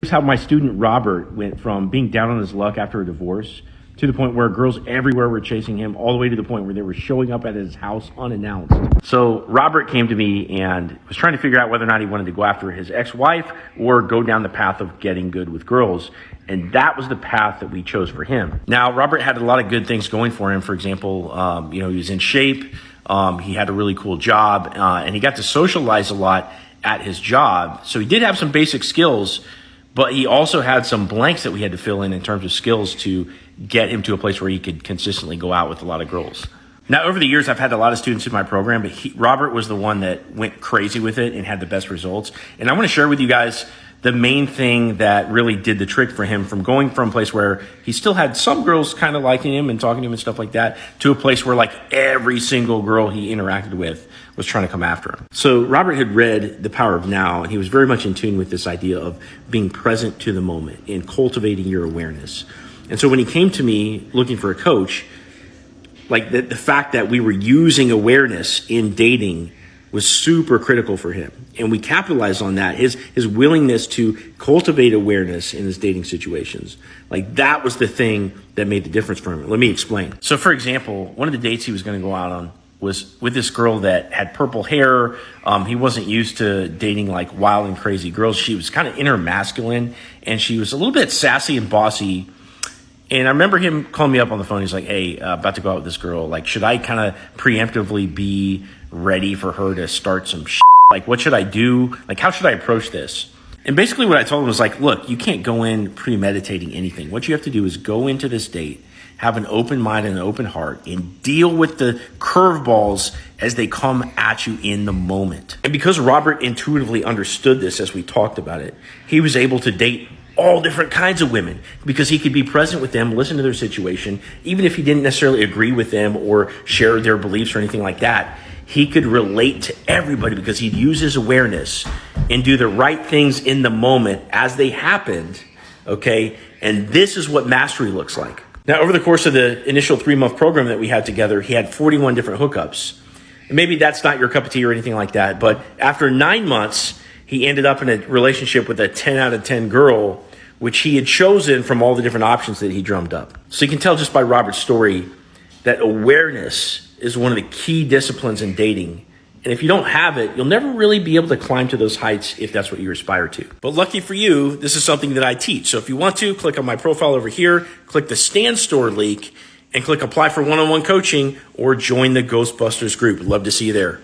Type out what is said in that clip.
Here's how my student Robert went from being down on his luck after a divorce to the point where girls everywhere were chasing him, all the way to the point where they were showing up at his house unannounced. So Robert came to me and was trying to figure out whether or not he wanted to go after his ex-wife or go down the path of getting good with girls. And that was the path that we chose for him. Now, Robert had a lot of good things going for him. For example, he was in shape. He had a really cool job, and he got to socialize a lot at his job. So he did have some basic skills, but he also had some blanks that we had to fill in terms of skills to get him to a place where he could consistently go out with a lot of girls. Now, over the years, I've had a lot of students in my program, but Robert was the one that went crazy with it and had the best results. And I want to share with you guys the main thing that really did the trick for him, from going from a place where he still had some girls kind of liking him and talking to him and stuff like that, to a place where like every single girl he interacted with was trying to come after him. So Robert had read The Power of Now, and he was very much in tune with this idea of being present to the moment and cultivating your awareness. And so when he came to me looking for a coach, like the fact that we were using awareness in dating was super critical for him. And we capitalized on that. His willingness to cultivate awareness in his dating situations. Like, that was the thing that made the difference for him. Let me explain. So for example, one of the dates he was going to go out on was with this girl that had purple hair. He wasn't used to dating like wild and crazy girls. She was kind of inner masculine, and she was a little bit sassy and bossy. And I remember him calling me up on the phone. He's like, hey, about to go out with this girl. Like, should I kind of preemptively be ready for her to start some shit? Like, what should I do? Like, how should I approach this? And basically what I told him was like, look, you can't go in premeditating anything. What you have to do is go into this date, have an open mind and an open heart, and deal with the curveballs as they come at you in the moment. And because Robert intuitively understood this as we talked about it, he was able to date all different kinds of women, because he could be present with them, listen to their situation. Even if he didn't necessarily agree with them or share their beliefs or anything like that, he could relate to everybody because he'd use his awareness and do the right things in the moment as they happened, okay? And this is what mastery looks like. Now, over the course of the initial 3-month program that we had together, he had 41 different hookups. And maybe that's not your cup of tea or anything like that, but after 9 months, he ended up in a relationship with a 10 out of 10 girl, which he had chosen from all the different options that he drummed up. So you can tell just by Robert's story that awareness is one of the key disciplines in dating. And if you don't have it, you'll never really be able to climb to those heights if that's what you aspire to. But lucky for you, this is something that I teach. So if you want to, click on my profile over here, click the Stan Store link, and click apply for one-on-one coaching, or join the Ghostbusters group. Love to see you there.